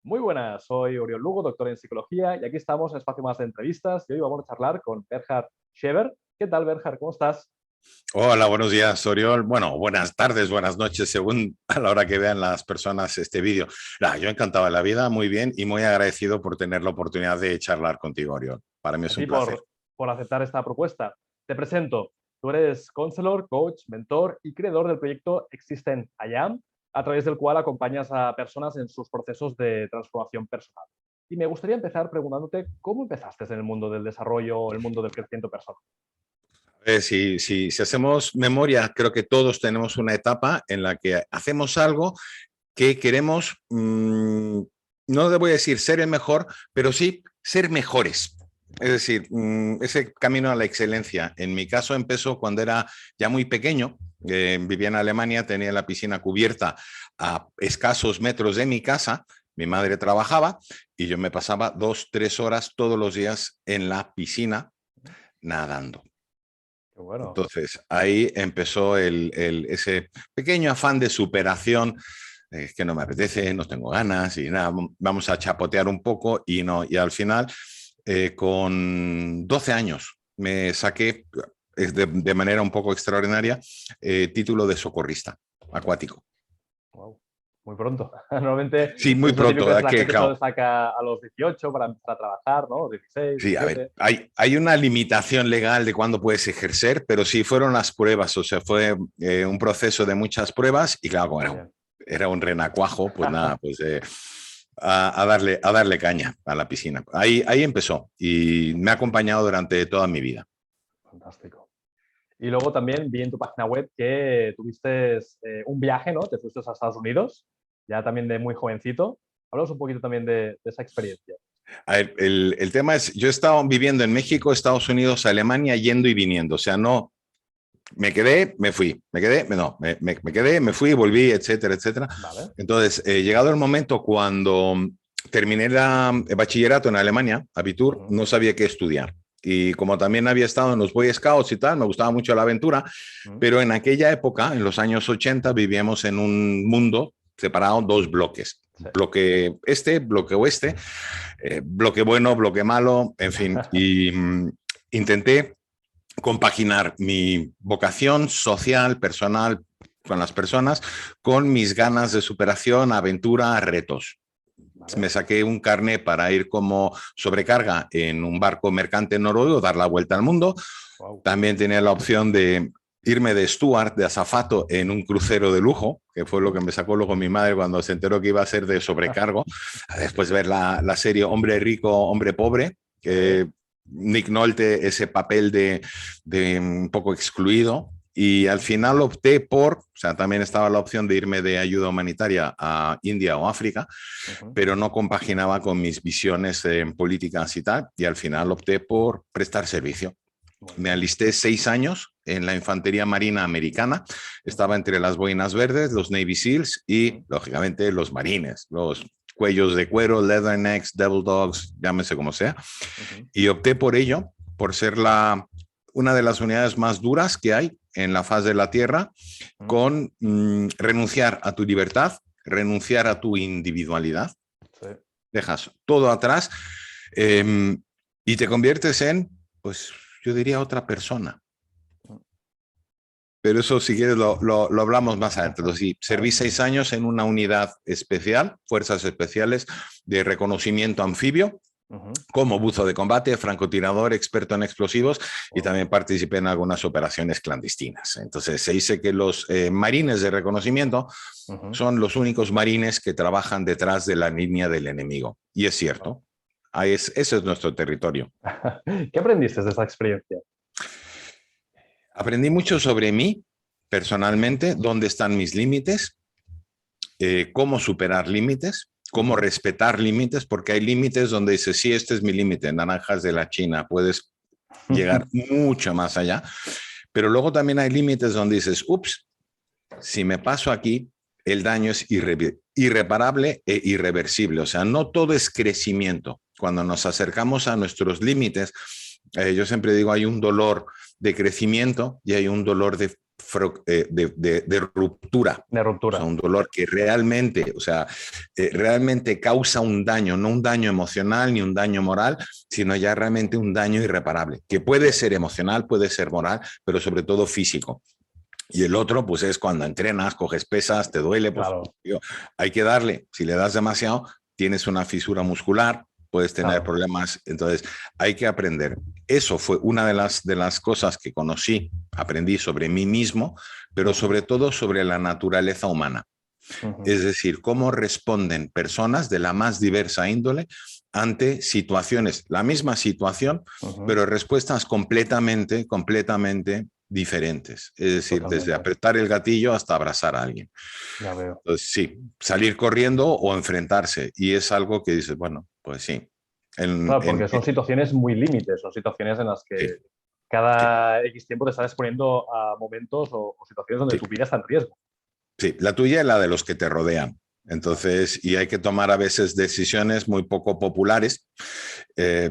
Muy buenas, soy Oriol Lugo, doctor en psicología, y aquí estamos en espacio más de entrevistas y hoy vamos a charlar con Berhard Schever. ¿Qué tal, Berhard? ¿Cómo estás? Hola, buenos días, Oriol. Bueno, buenas tardes, buenas noches, según a la hora que vean las personas este vídeo. Yo encantado de la vida, muy bien, y muy agradecido por tener la oportunidad de charlar contigo, Oriol. Para mí A es un ti placer. por aceptar esta propuesta. Te presento. Tú eres counselor, coach, mentor y creador del proyecto Existen I Am, a través del cual acompañas a personas en sus procesos de transformación personal. Y me gustaría empezar preguntándote cómo empezaste en el mundo del desarrollo o el mundo del crecimiento personal. Si hacemos memoria, creo que todos tenemos una etapa en la que hacemos algo que queremos, no le voy a decir ser el mejor, pero sí ser mejores. Es decir, ese camino a la excelencia. En mi caso empezó cuando era ya muy pequeño, vivía en Alemania, tenía la piscina cubierta a escasos metros de mi casa, mi madre trabajaba y yo me pasaba 2, 3 horas todos los días en la piscina nadando. Qué bueno. Entonces, ahí empezó ese pequeño afán de superación, que no me apetece, no tengo ganas y nada, vamos a chapotear un poco y no. Y al final, con 12 años, me saqué, de manera un poco extraordinaria, título de socorrista acuático. Wow. Muy pronto. Normalmente Sí, muy es lo típico pronto, que la que gente solo claro. saca a los 18 para empezar a trabajar, ¿no? 16, Sí, a ver, 17. hay una limitación legal de cuándo puedes ejercer, pero sí fueron las pruebas, o sea, fue un proceso de muchas pruebas y claro, como Muy bien. era un renacuajo, pues nada, pues a darle caña a la piscina. Ahí empezó y me ha acompañado durante toda mi vida. Fantástico. Y luego también vi en tu página web que tuviste un viaje, ¿no? Te fuiste a Estados Unidos, ya también de muy jovencito. Hablamos un poquito también de esa experiencia. A ver, el tema es, yo he estado viviendo en México, Estados Unidos, Alemania, yendo y viniendo, o sea, no, me quedé, me fui, me quedé, no, me quedé, me fui, volví, etcétera, etcétera. Vale. Entonces, llegado el momento cuando terminé el bachillerato en Alemania, Abitur, Ujú, no sabía qué estudiar. Y como también había estado en los Boy Scouts y tal, me gustaba mucho la aventura, ujú. pero en aquella época, en los años 80, vivíamos en un mundo separado en dos bloques. Sí. Bloque este, bloque oeste, bloque bueno, bloque malo, en fin. Y intenté compaginar mi vocación social, personal, con las personas, con mis ganas de superación, aventura, retos. Me Vale. saqué un carnet para ir como sobrecarga en un barco mercante noruego, dar la vuelta al mundo. Wow. También tenía la opción de irme de steward, de azafato, en un crucero de lujo, que fue lo que me sacó luego mi madre cuando se enteró que iba a ser de sobrecargo. Después de ver la serie Hombre Rico, Hombre Pobre, Sí. que Nick Nolte, ese papel de un poco excluido. Y al final opté por, o sea, también estaba la opción de irme de ayuda humanitaria a India o África, Ujú. pero no compaginaba con mis visiones políticas y tal, y al final opté por prestar servicio. Muy Me bien. alisté 6 años en la Infantería Marina Americana, estaba Ujú, entre las boinas verdes, los Navy SEALs y, ujú, lógicamente, los marines, los cuellos de cuero, leathernecks, devil dogs, llámese como sea, ujú, y opté por ello, por ser una de las unidades más duras que hay en la faz de la Tierra, ujú. con renunciar a tu libertad, renunciar a tu individualidad, Sí. dejas todo atrás, eh, y te conviertes en, pues yo diría, otra persona. Pero eso, si quieres, lo hablamos más adelante. Entonces, sí, serví Vale. 6 años en una unidad especial, Fuerzas Especiales de Reconocimiento Anfibio, Ujú. como buzo de combate, francotirador, experto en explosivos, y Wow. también participé en algunas operaciones clandestinas. Entonces, se dice que los marines de reconocimiento Ujú. son los únicos marines que trabajan detrás de la línea del enemigo. Y es Wow. cierto, ese es nuestro territorio. ¿Qué aprendiste de esa experiencia? Aprendí mucho sobre mí Ujú, personalmente, dónde están mis límites, cómo superar límites, cómo ujú. respetar límites, porque hay límites donde dices, sí, este es mi límite, naranjas de la China, puedes llegar mucho más allá, pero luego también hay límites donde dices, ups, si me paso aquí, el daño es irreparable e irreversible, o sea, no todo es crecimiento. Cuando nos acercamos a nuestros límites, yo siempre digo, hay un dolor de crecimiento y hay un dolor de de ruptura. De ruptura. O sea, un dolor que realmente, o sea, realmente causa un daño, no un daño emocional ni un daño moral, sino ya realmente un daño irreparable, que puede ser emocional, puede ser moral, pero sobre todo físico. Y el otro, pues es cuando entrenas, coges pesas, te duele, pues Claro. tío, hay que darle. Si le das demasiado, tienes una fisura muscular, puedes tener problemas. Entonces, hay que aprender. Eso fue una de las cosas que conocí, aprendí sobre mí mismo, pero sobre todo sobre la naturaleza humana. Es decir, cómo responden personas de la más diversa índole ante situaciones, la misma situación, pero respuestas completamente diferentes. Es decir, desde apretar el gatillo hasta abrazar a alguien. Ya veo. Entonces, sí, salir corriendo o enfrentarse. Y es algo que dices, bueno, pues sí. Claro, porque son situaciones muy límites, son situaciones en las que sí, cada X tiempo te estás exponiendo a momentos o situaciones donde sí, tu vida está en riesgo. sí, la tuya y la de los que te rodean. Entonces, y hay que tomar a veces decisiones muy poco populares,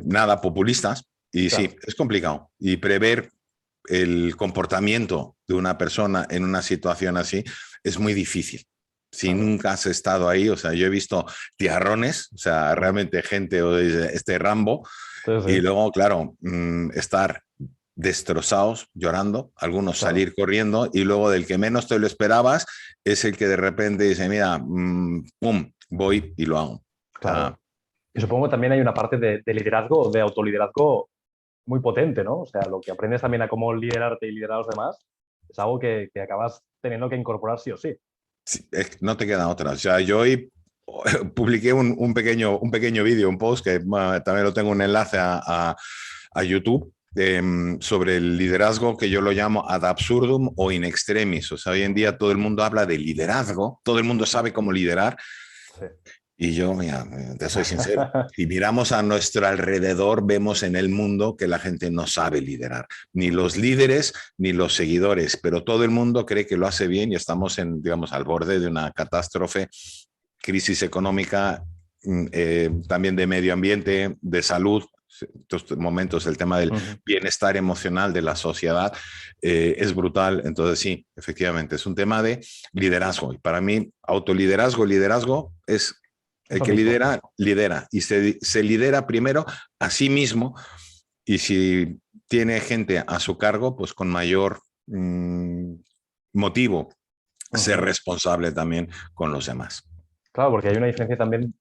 nada populistas, y Claro. sí, es complicado. Y prever el comportamiento de una persona en una situación así es muy difícil. Si nunca has estado ahí, o sea, yo he visto tiarrones, o sea, realmente gente, o este Rambo, y luego, claro, estar destrozados, llorando, algunos salir corriendo, y luego del que menos te lo esperabas es el que de repente dice, mira, pum, voy y lo hago. Claro. Y supongo que también hay una parte de liderazgo, de autoliderazgo muy potente, ¿no? O sea, lo que aprendes también a cómo liderarte y liderar a los demás es algo que acabas teniendo que incorporar sí o sí. Sí, no te queda otra. O sea, yo hoy publiqué un pequeño vídeo, un post que también lo tengo un enlace a YouTube sobre el liderazgo que yo lo llamo ad absurdum o in extremis. O sea, hoy en día todo el mundo habla de liderazgo, todo el mundo sabe cómo liderar. Sí. Y yo, mira, te soy sincero, si miramos a nuestro alrededor, vemos en el mundo que la gente no sabe liderar, ni los líderes ni los seguidores, pero todo el mundo cree que lo hace bien y estamos digamos, al borde de una catástrofe, crisis económica, también de medio ambiente, de salud. Estos momentos, el tema del bienestar emocional de la sociedad es brutal. Entonces, sí, efectivamente, es un tema de liderazgo. Y para mí, liderazgo es el que lidera, lidera. Y se lidera primero a sí mismo. Y si tiene gente a su cargo, pues con mayor motivo ser responsable también con los demás. Claro, porque hay una diferencia también,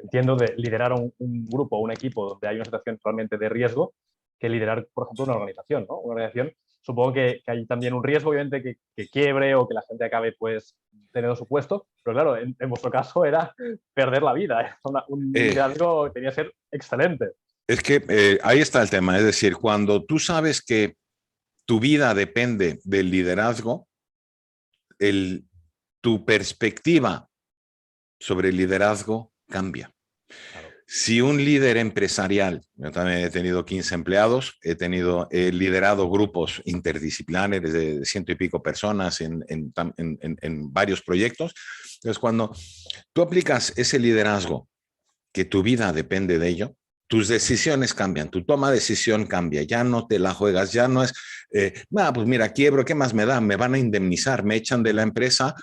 entiendo, de liderar un grupo, un equipo donde hay una situación realmente de riesgo, que liderar, por ejemplo, una organización, ¿no? Una organización, supongo que hay también un riesgo, obviamente, que quiebre o que la gente acabe, pues, teniendo su puesto, pero claro, en vuestro caso era perder la vida, ¿eh? Un liderazgo que tenía que ser excelente. Es que ahí está el tema, es decir, cuando tú sabes que tu vida depende del liderazgo, tu perspectiva sobre el liderazgo cambia. Claro. Si un líder empresarial, yo también he tenido 15 empleados, he liderado grupos interdisciplinares de 100 y pico personas en varios proyectos. Entonces, cuando tú aplicas ese liderazgo, que tu vida depende de ello, tus decisiones cambian, tu toma de decisión cambia, ya no te la juegas, ya no es, pues mira, quiebro, ¿qué más me da? Me van a indemnizar, me echan de la empresa,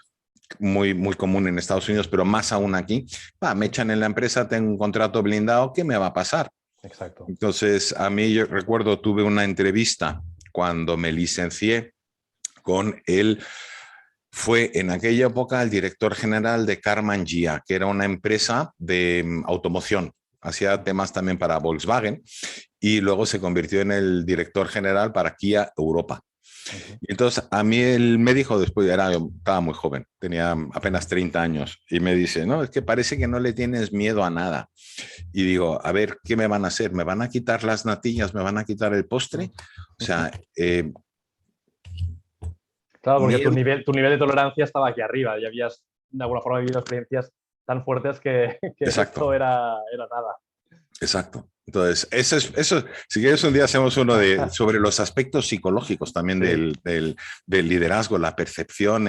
muy, muy común en Estados Unidos, pero más aún aquí, me echan en la empresa, tengo un contrato blindado, ¿qué me va a pasar? Exacto. Entonces, a mí, yo recuerdo, tuve una entrevista cuando me licencié con él. Fue en aquella época el director general de Karmann Ghia, que era una empresa de automoción. Hacía temas también para Volkswagen y luego se convirtió en el director general para Kia Europa. Y entonces a mí él me dijo después, estaba muy joven, tenía apenas 30 años, y me dice, no, es que parece que no le tienes miedo a nada. Y digo, a ver, ¿qué me van a hacer? ¿Me van a quitar las natillas? ¿Me van a quitar el postre? O sea, claro, porque tu nivel de tolerancia estaba aquí arriba y habías de alguna forma vivido experiencias tan fuertes que esto era nada. Exacto. Entonces, eso, si quieres un día hacemos uno sobre los aspectos psicológicos también del liderazgo, la percepción,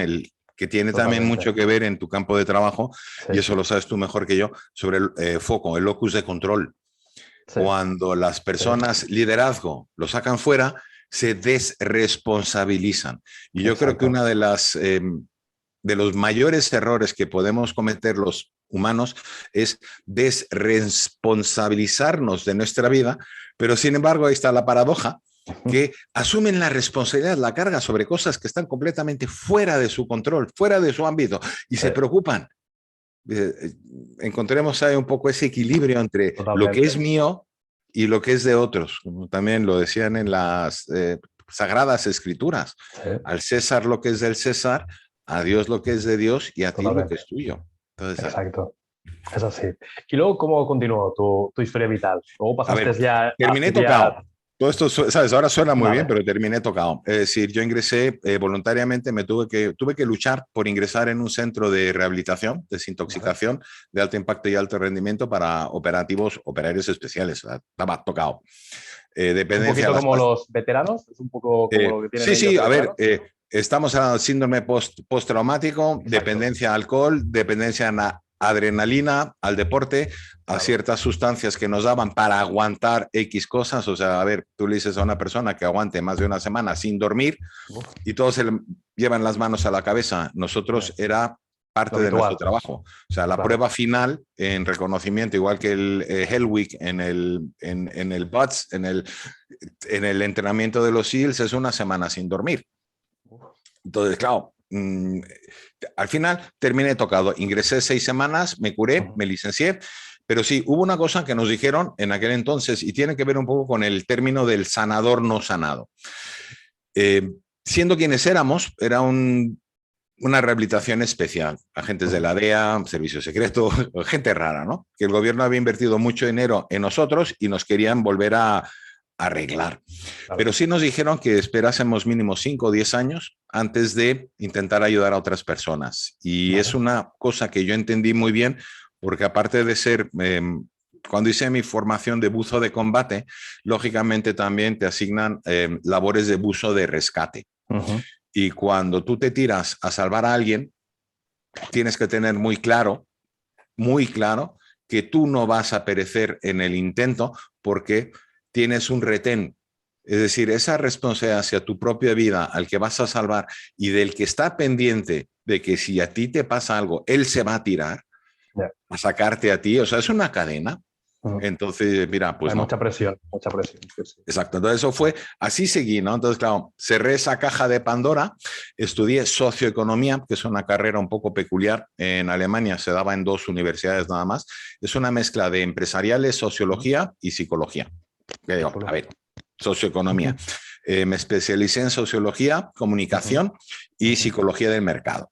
que tiene también mucho que ver en tu campo de trabajo, y eso lo sabes tú mejor que yo, sobre el foco, el locus de control. Cuando las personas liderazgo lo sacan fuera, se desresponsabilizan. Y yo creo que una de los mayores errores que podemos cometer los humanos es desresponsabilizarnos de nuestra vida, pero sin embargo ahí está la paradoja, que asumen la responsabilidad, la carga sobre cosas que están completamente fuera de su control, fuera de su ámbito, y se preocupan. Encontremos ahí un poco ese equilibrio entre lo que es mío y lo que es de otros, como también lo decían en las Sagradas Escrituras. Al César lo que es del César, a Dios lo que es de Dios y a ti lo que es tuyo. Entonces, exacto. Es así. Y luego, ¿cómo continuó tu historia vital? Luego pasaste ya terminé tocado. Todo esto, ¿sabes? Ahora suena muy bien, pero terminé tocado. Es decir, yo ingresé voluntariamente, tuve que luchar por ingresar en un centro de rehabilitación, desintoxicación de alto impacto y alto rendimiento para operarios especiales. O sea, estaba tocado. Dependencia ¿Un poquito como los veteranos? ¿Es un poco como lo que tienen sí, a ver, estamos hablando de síndrome postraumático, dependencia a alcohol, dependencia a adrenalina, al deporte, a ciertas sustancias que nos daban para aguantar X cosas. O sea, a ver, tú le dices a una persona que aguante más de una semana sin dormir y todos se le llevan las manos a la cabeza. Nosotros era parte de nuestro trabajo. O sea, la prueba final en reconocimiento, igual que el Hell Week en el BUTS, en el entrenamiento de los SEALs, es una semana sin dormir. Entonces, claro, al final terminé tocado. Ingresé 6 semanas, me curé, me licencié. Pero sí, hubo una cosa que nos dijeron en aquel entonces y tiene que ver un poco con el término del sanador no sanado. Siendo quienes éramos, era una rehabilitación especial. Agentes de la DEA, servicio secreto, gente rara, ¿no? Que el gobierno había invertido mucho dinero en nosotros y nos querían volver a arreglar. Pero sí nos dijeron que esperásemos mínimo 5 o 10 años antes de intentar ayudar a otras personas. Y es una cosa que yo entendí muy bien, porque aparte de ser, cuando hice mi formación de buzo de combate, lógicamente también te asignan labores de buzo de rescate. Y cuando tú te tiras a salvar a alguien, tienes que tener muy claro, que tú no vas a perecer en el intento porque tienes un retén. Es decir, esa responsabilidad hacia tu propia vida, al que vas a salvar y del que está pendiente de que si a ti te pasa algo, él se va a tirar a sacarte a ti. O sea, es una cadena. Entonces, mira, pues hay mucha presión, mucha presión. Sí. Exacto, entonces eso fue, así seguí, ¿no? Entonces, claro, cerré esa caja de Pandora, estudié socioeconomía, que es una carrera un poco peculiar. En Alemania se daba en 2 universidades nada más. Es una mezcla de empresariales, sociología y psicología. ¿Qué digo? A ver, socioeconomía. Me especialicé en sociología, comunicación y psicología del mercado.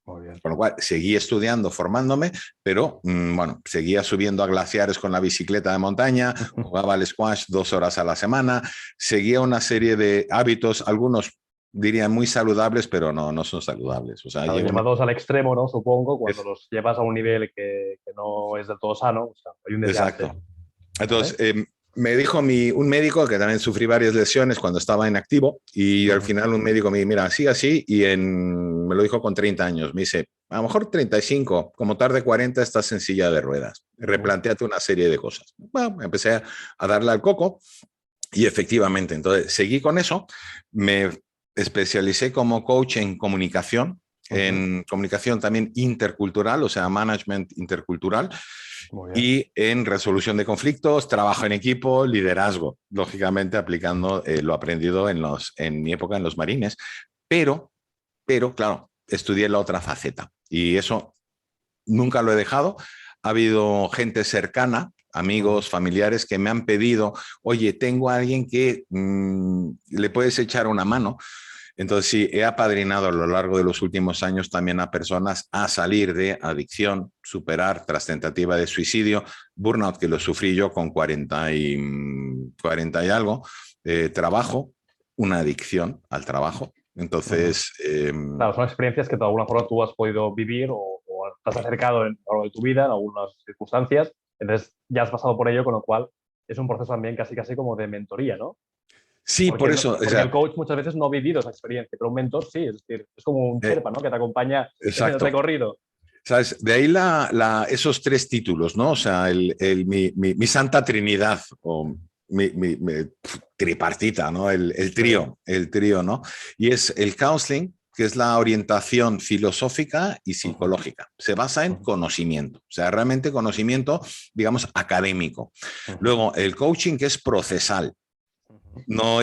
Con lo cual, seguí estudiando, formándome, pero bueno, seguía subiendo a glaciares con la bicicleta de montaña, jugaba al squash 2 horas a la semana, seguía una serie de hábitos, algunos dirían muy saludables, pero no son saludables. O sea, llevados al extremo, ¿no? Supongo, cuando los llevas a un nivel que no es del todo sano, o sea, hay un desgaste. Exacto. Entonces, me dijo un médico, que también sufrí varias lesiones cuando estaba en activo, y al final un médico me dijo, mira, sigue así, y me lo dijo con 30 años, me dice, a lo mejor 35, como tarde 40 estás en silla de ruedas, replantéate una serie de cosas. Bueno, empecé a darle al coco, y efectivamente, entonces seguí con eso, me especialicé como coach en comunicación, en comunicación también intercultural, o sea, management intercultural, y en resolución de conflictos, trabajo en equipo, liderazgo, lógicamente aplicando lo aprendido en mi época en los marines, pero claro, estudié la otra faceta y eso nunca lo he dejado. Ha habido gente cercana, amigos, familiares que me han pedido, oye, tengo a alguien que le puedes echar una mano. Entonces, sí, he apadrinado a lo largo de los últimos años también a personas a salir de adicción, superar tras tentativa de suicidio, burnout, que lo sufrí yo con 40 y algo, trabajo, una adicción al trabajo. Entonces... claro, son experiencias que de alguna forma tú has podido vivir o te has acercado a lo largo de tu vida en algunas circunstancias, entonces ya has pasado por ello, con lo cual es un proceso también casi como de mentoría, ¿no? Sí, porque por eso. Porque el coach muchas veces no ha vivido esa experiencia, pero un mentor sí, es decir, es como un Sherpa, ¿no? Que te acompaña en el recorrido. ¿Sabes? De ahí esos 3 títulos, ¿no? O sea, mi santa trinidad, o tripartita, ¿no? El trío, ¿no? Y es el counseling, que es la orientación filosófica y psicológica. Se basa en conocimiento, o sea, realmente conocimiento, digamos, académico. Luego, el coaching, que es procesal. No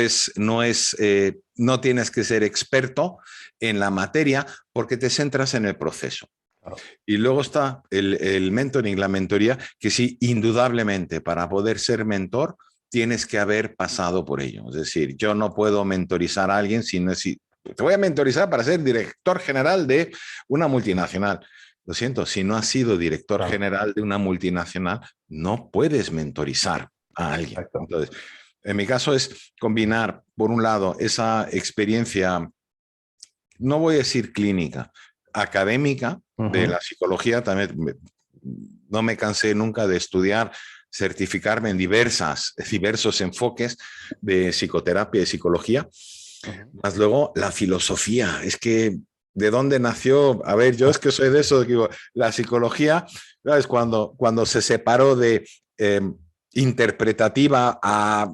tienes que ser experto en la materia porque te centras en el proceso. Claro. Y luego está el mentoring, la mentoría, que sí, indudablemente, para poder ser mentor, tienes que haber pasado por ello. Es decir, yo no puedo mentorizar a alguien si no es... Te voy a mentorizar para ser director general de una multinacional. Lo siento, si no has sido director general de una multinacional, no puedes mentorizar a alguien. Exacto. Entonces, en mi caso es combinar, por un lado, esa experiencia, no voy a decir clínica, académica de la psicología. También no me cansé nunca de estudiar, certificarme en diversos enfoques de psicoterapia y psicología. Más luego la filosofía, es que ¿de dónde nació? A ver, yo es que soy de eso, digo, la psicología, ¿sabes? Cuando se separó de interpretativa a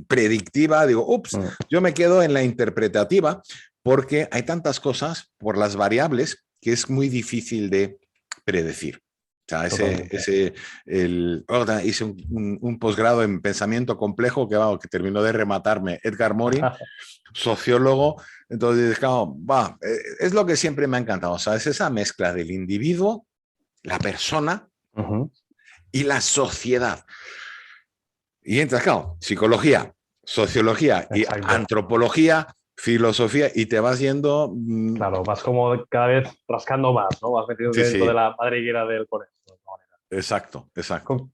predictiva, digo, ups, yo me quedo en la interpretativa porque hay tantas cosas por las variables que es muy difícil de predecir. O sea, hice un posgrado en pensamiento complejo que terminó de rematarme Edgar Morin, sociólogo. Entonces, claro, es lo que siempre me ha encantado. O sea, es esa mezcla del individuo, la persona y la sociedad. Y entras, claro, psicología, sociología y antropología, filosofía, y te vas yendo... Claro, vas como cada vez rascando más, ¿no? Vas metido dentro de la madriguera del colegio. Exacto.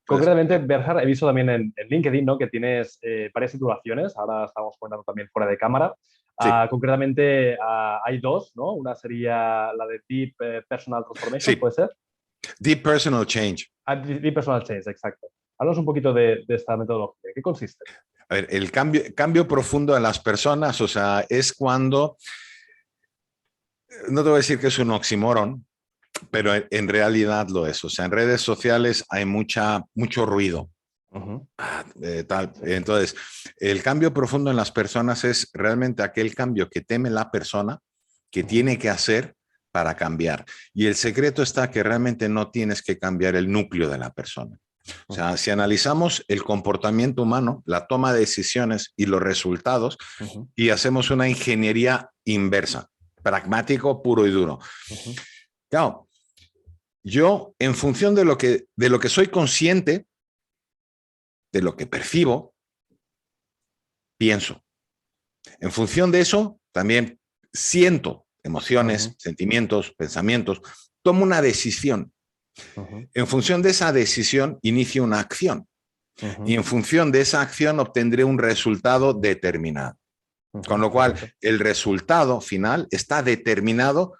Concretamente, Berhard, he visto también en LinkedIn, ¿no?, que tienes varias titulaciones. Ahora estamos comentando también fuera de cámara. Sí. Concretamente, hay dos, ¿no? Una sería la de Deep Personal Transformation, ¿puede ser? Deep Personal Change. Deep Personal Change, exacto. Háblanos un poquito de esta metodología. ¿Qué consiste? A ver, el cambio profundo en las personas, o sea, es cuando, no te voy a decir que es un oxímoron, pero en realidad lo es. O sea, en redes sociales hay mucho ruido. Entonces, el cambio profundo en las personas es realmente aquel cambio que teme la persona, que tiene que hacer para cambiar. Y el secreto está que realmente no tienes que cambiar el núcleo de la persona. O sea, si analizamos el comportamiento humano, la toma de decisiones y los resultados, y hacemos una ingeniería inversa, pragmático, puro y duro. Claro, yo, en función de lo que soy consciente, de lo que percibo, pienso. En función de eso, también siento emociones, sentimientos, pensamientos, tomo una decisión. En función de esa decisión, inicio una acción. Y en función de esa acción, obtendré un resultado determinado. Con lo cual, el resultado final está determinado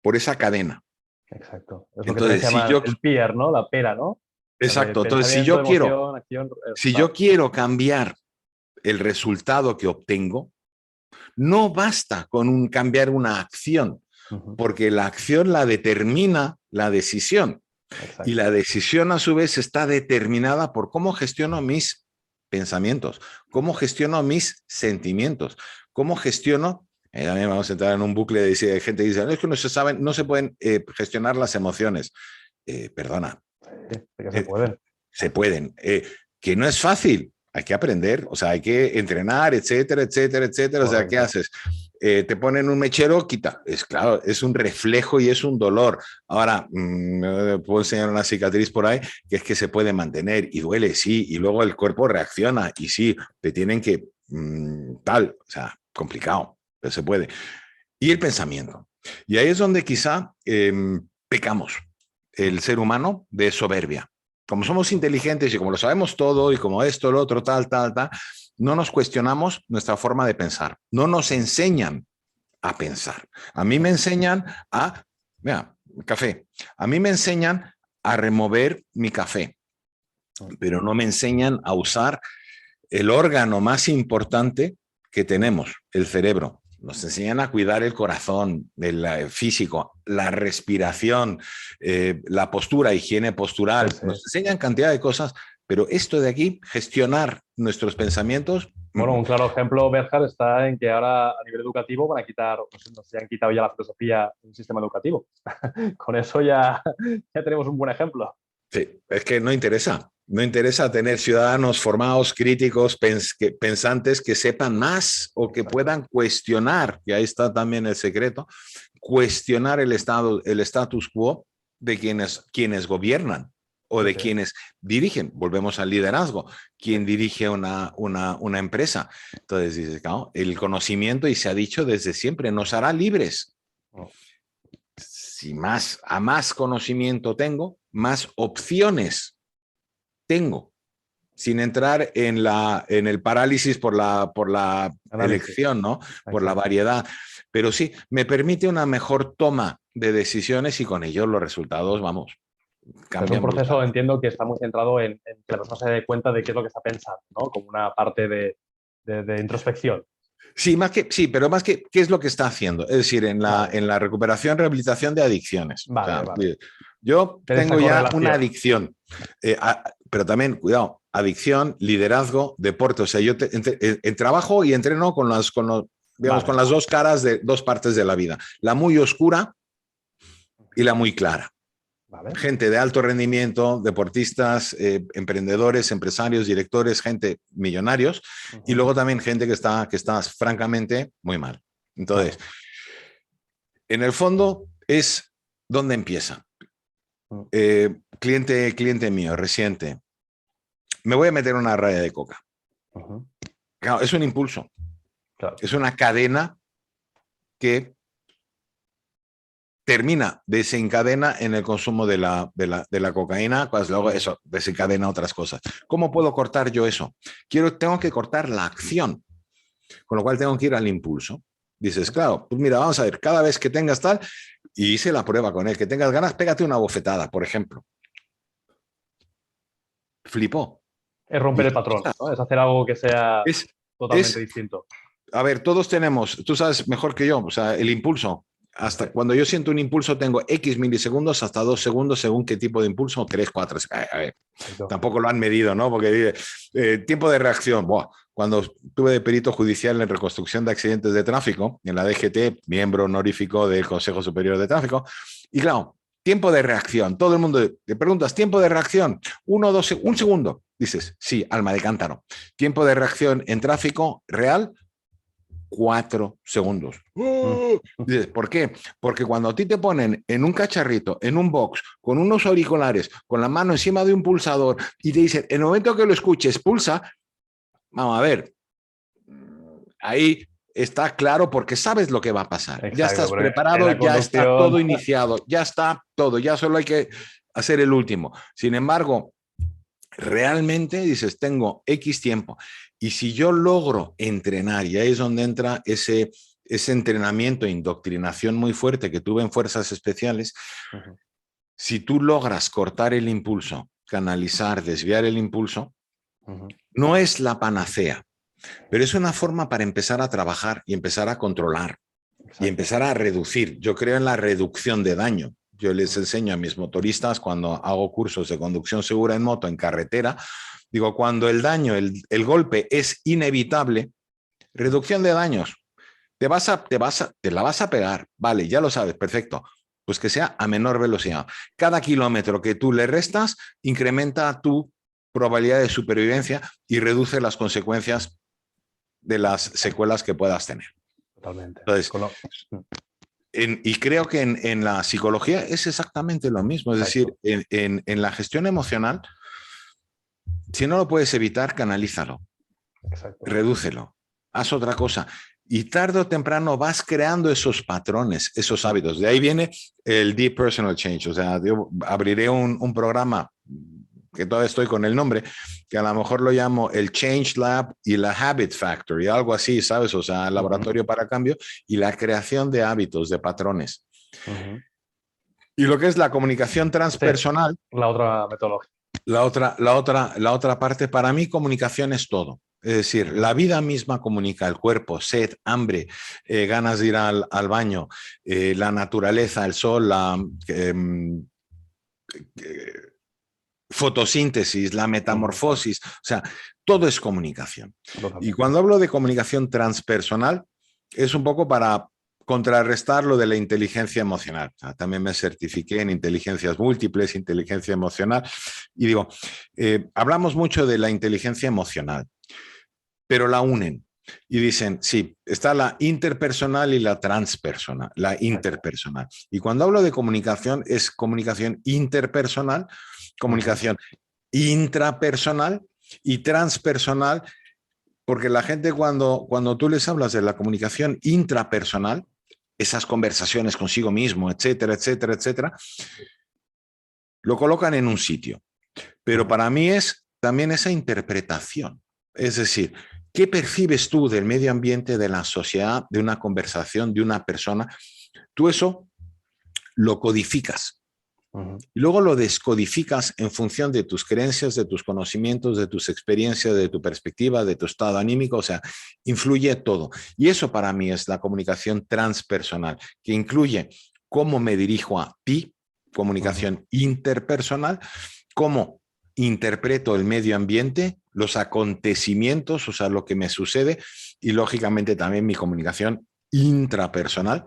por esa cadena. Exacto. Es lo entonces, que se llama el PEAR, ¿no? La pera, ¿no? Exacto. Entonces, si yo quiero cambiar el resultado que obtengo, no basta con cambiar una acción, porque la acción la determina la decisión. Exacto. Y la decisión, a su vez, está determinada por cómo gestiono mis pensamientos, cómo gestiono mis sentimientos, cómo gestiono... También vamos a entrar en un bucle de gente que dice, no, es que no se pueden gestionar las emociones. Perdona. Sí, que se pueden. Se pueden. Que no es fácil. Hay que aprender, o sea, hay que entrenar, etcétera. Correcto. O sea, ¿qué haces? Te ponen un mechero, quita. Claro, es un reflejo y es un dolor. Ahora, puedo enseñar una cicatriz por ahí que es que se puede mantener y duele, sí, y luego el cuerpo reacciona y sí, te tienen que o sea, complicado, pero se puede. Y el pensamiento. Y ahí es donde quizá pecamos el ser humano de soberbia. Como somos inteligentes y como lo sabemos todo y como esto, lo otro, tal, no nos cuestionamos nuestra forma de pensar. No nos enseñan a pensar. A mí me enseñan café. A mí me enseñan a remover mi café, pero no me enseñan a usar el órgano más importante que tenemos, el cerebro. Nos enseñan a cuidar el corazón, el físico, la respiración, la postura, higiene postural. Sí. Nos enseñan cantidad de cosas, Pero esto de aquí, gestionar nuestros pensamientos. Bueno, un claro ejemplo, Berger, está en que ahora a nivel educativo van a quitar, no sé si han quitado ya la filosofía del sistema educativo. Con eso ya tenemos un buen ejemplo. Sí, es que no interesa. No interesa tener ciudadanos formados, críticos, pensantes que sepan más o que puedan cuestionar, y ahí está también el secreto, cuestionar el status quo de quienes gobiernan o Sí, de sí. quienes dirigen. Volvemos al liderazgo. ¿Quién dirige una empresa? Entonces dices, claro, el conocimiento, y se ha dicho desde siempre, nos hará libres. Oh. Si a más conocimiento tengo, más opciones tengo, sin entrar en el parálisis por la Análisis. elección, ¿no? Por la Exacto. variedad. Pero sí, me permite una mejor toma de decisiones y con ello los resultados, vamos, Es un cambian proceso, brutalmente. entiendo, que está muy centrado en que la persona se dé cuenta de qué es lo que está pensando, ¿no? Como una parte de introspección. Sí, pero más que, ¿qué es lo que está haciendo? Es decir, Vale, en la recuperación, rehabilitación de adicciones. O vale, sea, vale. yo Ver esa tengo ya una correlación. adicción, pero también, cuidado, adicción, liderazgo, deporte. O sea, yo trabajo y entreno digamos, Vale, con las dos caras de dos partes de la vida, la muy oscura y la muy clara. vale. Gente de alto rendimiento, deportistas, emprendedores, empresarios, directores, gente millonarios, y luego también gente que está francamente muy mal. Entonces, Claro. en el fondo es donde empieza. Cliente mío, reciente, me voy a meter una raya de coca. Claro, es un impulso, Claro. es una cadena que desencadena en el consumo de la cocaína, pues luego eso desencadena otras cosas. ¿Cómo puedo cortar yo eso? Tengo que cortar la acción, con lo cual tengo que ir al impulso. Dices, claro, pues mira, vamos a ver, cada vez que tengas tal, y hice la prueba con él, que tengas ganas, pégate una bofetada, por ejemplo. Flipó. Es romper el Dice, patrón, ¿no? Es hacer algo que sea es, totalmente es, distinto. a ver, todos tenemos, tú sabes mejor que yo, o sea, el impulso. Sí. Hasta cuando yo siento un impulso tengo X milisegundos hasta 2 segundos según qué tipo de impulso, 3, 4. A ver, Exacto. tampoco lo han medido, ¿no? Porque dice, tiempo de reacción. Buah, cuando estuve de perito judicial en reconstrucción de accidentes de tráfico, en la DGT, miembro honorífico del Consejo Superior de Tráfico, y claro, tiempo de reacción. Todo el mundo te preguntas, ¿tiempo de reacción? 1, 2, un segundo. Dices, sí, alma de cántaro. Tiempo de reacción en tráfico real, 4 segundos. Dices, ¿por qué? Porque cuando a ti te ponen en un cacharrito, en un box, con unos auriculares, con la mano encima de un pulsador y te dicen, en el momento que lo escuches, pulsa, vamos a ver, ahí está claro porque sabes lo que va a pasar. Ya Exacto, estás pero en preparado, la ya está conducción, todo iniciado, ya está todo, ya solo hay que hacer el último. Sin embargo, realmente dices, tengo X tiempo. Y si yo logro entrenar, y ahí es donde entra ese entrenamiento, indoctrinación muy fuerte que tuve en fuerzas especiales, si tú logras cortar el impulso, canalizar, desviar el impulso, no es la panacea, pero es una forma para empezar a trabajar y empezar a controlar y exacto. empezar a reducir. Yo creo en la reducción de daño. Yo les enseño a mis motoristas cuando hago cursos de conducción segura en moto, en carretera, digo, cuando el daño, el golpe es inevitable, reducción de daños. Te la vas a pegar, vale, ya lo sabes, perfecto. Pues que sea a menor velocidad. Cada kilómetro que tú le restas incrementa tu probabilidad de supervivencia y reduce las consecuencias de las secuelas que puedas tener. Totalmente. Entonces, y creo que en la psicología es exactamente lo mismo. Es decir, Exacto. en la gestión emocional, si no lo puedes evitar, canalízalo, Exacto. redúcelo, haz otra cosa. Y tarde o temprano vas creando esos patrones, esos hábitos. De ahí viene el Deep Personal Change. O sea, yo abriré un programa que todavía estoy con el nombre, que a lo mejor lo llamo el Change Lab y la Habit Factory, algo así, ¿sabes? O sea, el laboratorio para cambio y la creación de hábitos, de patrones. Y lo que es la comunicación Sí, transpersonal, la otra metodología. la otra parte, para mí comunicación es todo. Es decir, la vida misma comunica, el cuerpo, sed, hambre, ganas de ir al baño, la naturaleza, el sol, fotosíntesis, la metamorfosis, o sea, todo es comunicación. Totalmente. Y cuando hablo de comunicación transpersonal, es un poco para contrarrestar lo de la inteligencia emocional. O sea, también me certifiqué en inteligencias múltiples, inteligencia emocional, y digo, hablamos mucho de la inteligencia emocional, pero la unen. Y dicen, sí, está la interpersonal y la transpersonal, la interpersonal. Y cuando hablo de comunicación, es comunicación interpersonal, comunicación intrapersonal y transpersonal, porque la gente cuando tú les hablas de la comunicación intrapersonal, esas conversaciones consigo mismo, etcétera, etcétera, etcétera, lo colocan en un sitio. Pero para mí es también esa interpretación. Es decir, ¿qué percibes tú del medio ambiente, de la sociedad, de una conversación, de una persona? Tú eso lo codificas. Y luego lo descodificas en función de tus creencias, de tus conocimientos, de tus experiencias, de tu perspectiva, de tu estado anímico, o sea, influye todo. Y eso para mí es la comunicación transpersonal, que incluye cómo me dirijo a ti, comunicación interpersonal, cómo interpreto el medio ambiente, los acontecimientos, o sea, lo que me sucede, y lógicamente también mi comunicación intrapersonal.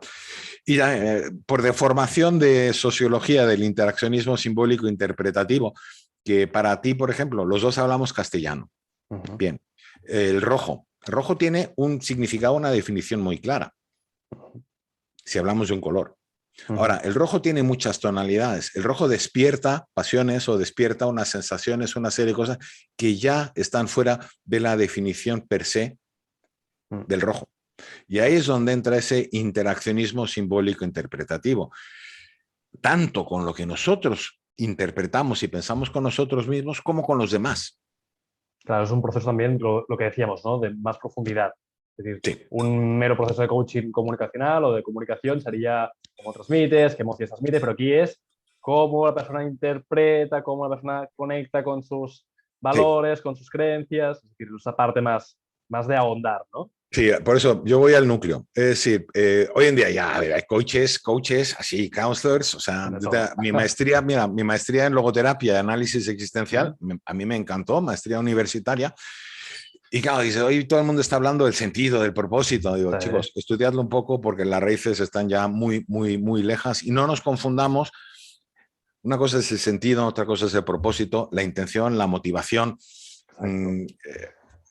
Y por deformación de sociología del interaccionismo simbólico interpretativo, que para ti, por ejemplo, los dos hablamos castellano. Bien, el rojo. El rojo tiene un significado, una definición muy clara, si hablamos de un color. Ahora, el rojo tiene muchas tonalidades. El rojo despierta pasiones o despierta unas sensaciones, una serie de cosas que ya están fuera de la definición per se del rojo. Y ahí es donde entra ese interaccionismo simbólico interpretativo, tanto con lo que nosotros interpretamos y pensamos con nosotros mismos como con los demás. Claro, es un proceso también, lo que decíamos, ¿no? De más profundidad. Es decir, Sí. un mero proceso de coaching comunicacional o de comunicación sería cómo transmites, qué emociones transmites, pero aquí es cómo la persona interpreta, cómo la persona conecta con sus valores, con sus creencias, es decir, esa parte más de ahondar, ¿no? Sí, por eso yo voy al núcleo. Es decir, hoy en día ya hay coaches, así, counselors. O sea, mi maestría, mira, mi maestría en logoterapia y análisis existencial, a mí me encantó, maestría universitaria. Y claro, dice, hoy todo el mundo está hablando del sentido, del propósito. Digo, chicos, estudiadlo un poco porque las raíces están ya muy, muy, muy lejas y no nos confundamos. Una cosa es el sentido, otra cosa es el propósito, la intención, la motivación. Razones.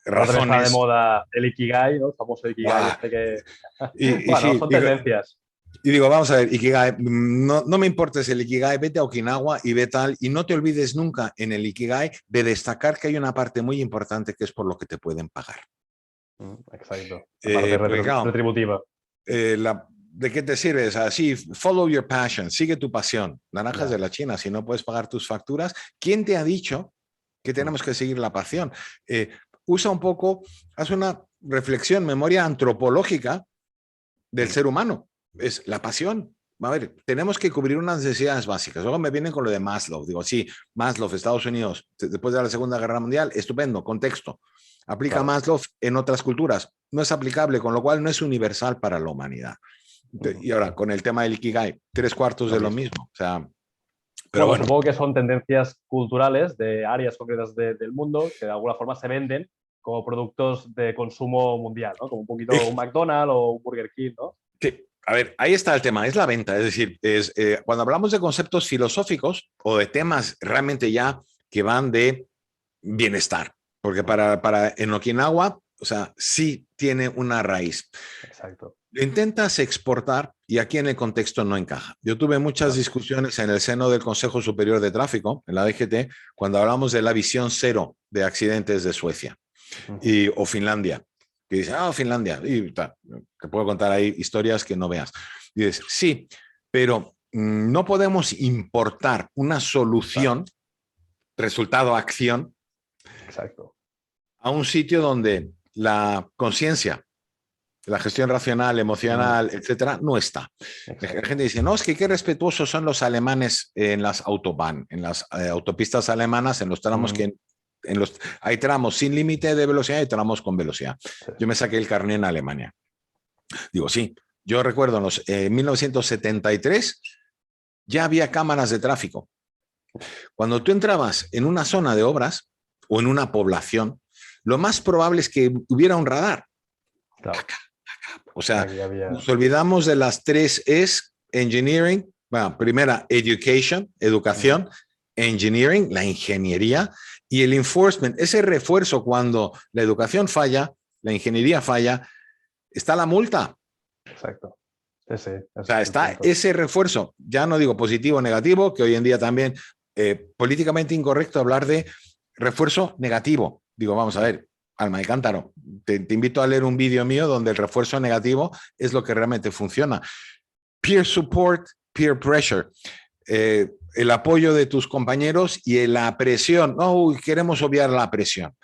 Está de Razones. moda el Ikigai, ¿no? El famoso Ikigai este que... bueno, sí, son tendencias. Y digo, vamos a ver, Ikigai, no me importa si el Ikigai, vete a Okinawa y ve tal, y no te olvides nunca en el Ikigai de destacar que hay una parte muy importante que es por lo que te pueden pagar. Exacto, la parte retributiva. ¿De qué te sirve? O sea, sí, follow your passion, sigue tu pasión. Naranjas de la China, si no puedes pagar tus facturas, ¿quién te ha dicho que tenemos que seguir la pasión? Usa un poco, haz una reflexión, memoria antropológica del ser humano. Es la pasión. A ver, tenemos que cubrir unas necesidades básicas. Luego me vienen con lo de Maslow. Digo, sí, Maslow, Estados Unidos, después de la Segunda Guerra Mundial, estupendo, contexto. Aplica Maslow en otras culturas. No es aplicable, con lo cual no es universal para la humanidad. Y ahora, con el tema del Ikigai, 3/4 de lo mismo. O sea, pero bueno. Supongo que son tendencias culturales de áreas concretas del mundo que de alguna forma se venden como productos de consumo mundial, ¿no? Como un poquito un McDonald's o un Burger King, ¿no? Sí. A ver, ahí está el tema, es la venta. Es decir, cuando hablamos de conceptos filosóficos o de temas realmente ya que van de bienestar, porque en Okinawa, o sea, sí tiene una raíz. Exacto. Lo intentas exportar y aquí en el contexto no encaja. Yo tuve muchas discusiones en el seno del Consejo Superior de Tráfico, en la DGT, cuando hablamos de la visión cero de accidentes de Suecia o Finlandia. Que dice, Finlandia, y tal. Te puedo contar ahí historias que no veas. Y dices, sí, pero no podemos importar una solución, resultado, acción, a un sitio donde la conciencia, la gestión racional, emocional, etcétera, no está. La gente dice, no, es que qué respetuosos son los alemanes en las autobahn, en las autopistas alemanas, en los tramos que hay tramos sin límite de velocidad y tramos con velocidad. Yo me saqué el carné en Alemania. Digo, sí, yo recuerdo en 1973 ya había cámaras de tráfico Cuando tú entrabas en una zona de obras o en una población, lo más probable es que hubiera un radar. Claro. O sea, Había... nos olvidamos de las 3 Es, engineering, bueno, primera, education, educación, engineering, la ingeniería, y el enforcement, ese refuerzo cuando la educación falla, la ingeniería falla, está la multa. Exacto. Sí, sí, O sea, es el está punto. ese refuerzo, ya no digo positivo o negativo, que hoy en día también políticamente incorrecto hablar de refuerzo negativo. Digo, vamos a ver, alma de cántaro, te invito a leer un vídeo mío donde el refuerzo negativo es lo que realmente funciona. Peer support, peer pressure. El apoyo de tus compañeros y la presión. No, queremos obviar la presión.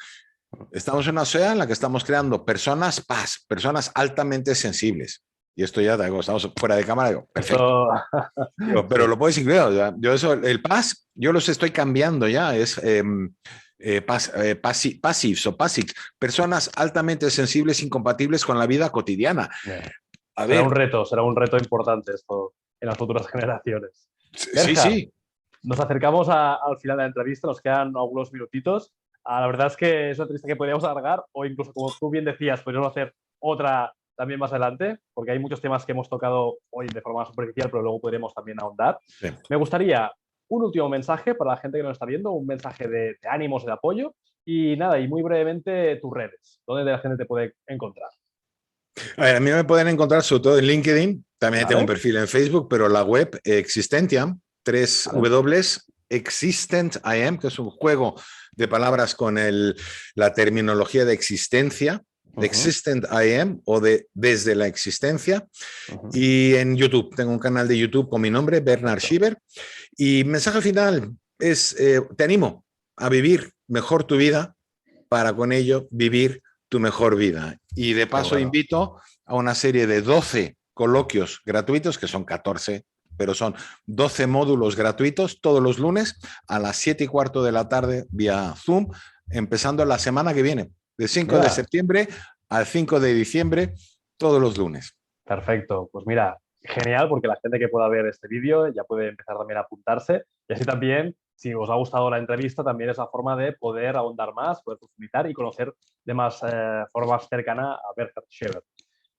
Estamos en una sociedad en la que estamos creando personas paz, personas altamente sensibles. Y esto ya, digo, estamos fuera de cámara, digo, perfecto. Digo, pero Sí. lo puedes incluir. Yo eso, el paz, yo los estoy cambiando ya. Es passives o passives. Personas altamente sensibles, incompatibles con la vida cotidiana. A ver. Será un reto importante esto en las futuras generaciones. Sí, Berjar, sí. nos acercamos al final de la entrevista, nos quedan algunos minutitos. La verdad es que es una entrevista que podríamos alargar o incluso, como tú bien decías, podríamos hacer otra también más adelante, porque hay muchos temas que hemos tocado hoy de forma superficial, pero luego podremos también ahondar. Sí. Me gustaría un último mensaje para la gente que nos está viendo, un mensaje de ánimos, de apoyo y nada, y muy brevemente tus redes, donde la gente te puede encontrar. A ver, a mí me pueden encontrar sobre todo en LinkedIn, también tengo un ¿Vale? perfil en Facebook, pero la web Existentiam, 3 ¿Vale? W, Existent I Am, que es un juego de palabras con la terminología de existencia, de Existent I Am o de desde la existencia. Y en YouTube, tengo un canal de YouTube con mi nombre, Bernard Schieber. Y mensaje final es, te animo a vivir mejor tu vida para con ello vivir tu mejor vida. Y de paso invito a una serie de 12 coloquios gratuitos, que son 14, pero son 12 módulos gratuitos todos los lunes a las 7:15 de la tarde vía Zoom, empezando la semana que viene, de 5 de septiembre al 5 de diciembre, todos los lunes. Perfecto, pues mira, genial, porque la gente que pueda ver este vídeo ya puede empezar también a apuntarse y así también, si os ha gustado la entrevista, también es la forma de poder ahondar más, poder profundizar y conocer de más forma cercana a Berhard Scheber.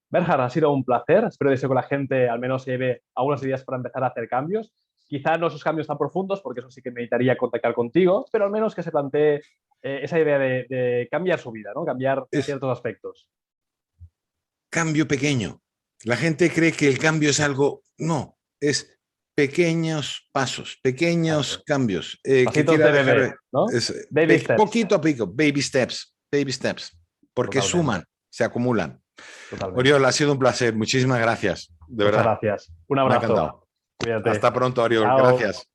Berhard, ha sido un placer, espero deseo que la gente al menos se lleve algunas ideas para empezar a hacer cambios, quizá no esos cambios tan profundos, porque eso sí que necesitaría contactar contigo, pero al menos que se plantee esa idea de cambiar su vida, ¿no? Cambiar ciertos aspectos. Cambio pequeño. La gente cree que el cambio es algo, no, es pequeños pasos, pequeños cambios. Pasitos que quiera de bebé, dejar, ¿no? Baby steps. poquito a poquito, baby steps, porque Totalmente. suman, se acumulan. Totalmente. Oriol, ha sido un placer, muchísimas gracias, de Muchas verdad. gracias. Un Me ha abrazo. encantado. Cuídate. Hasta pronto, Oriol, Chao. gracias.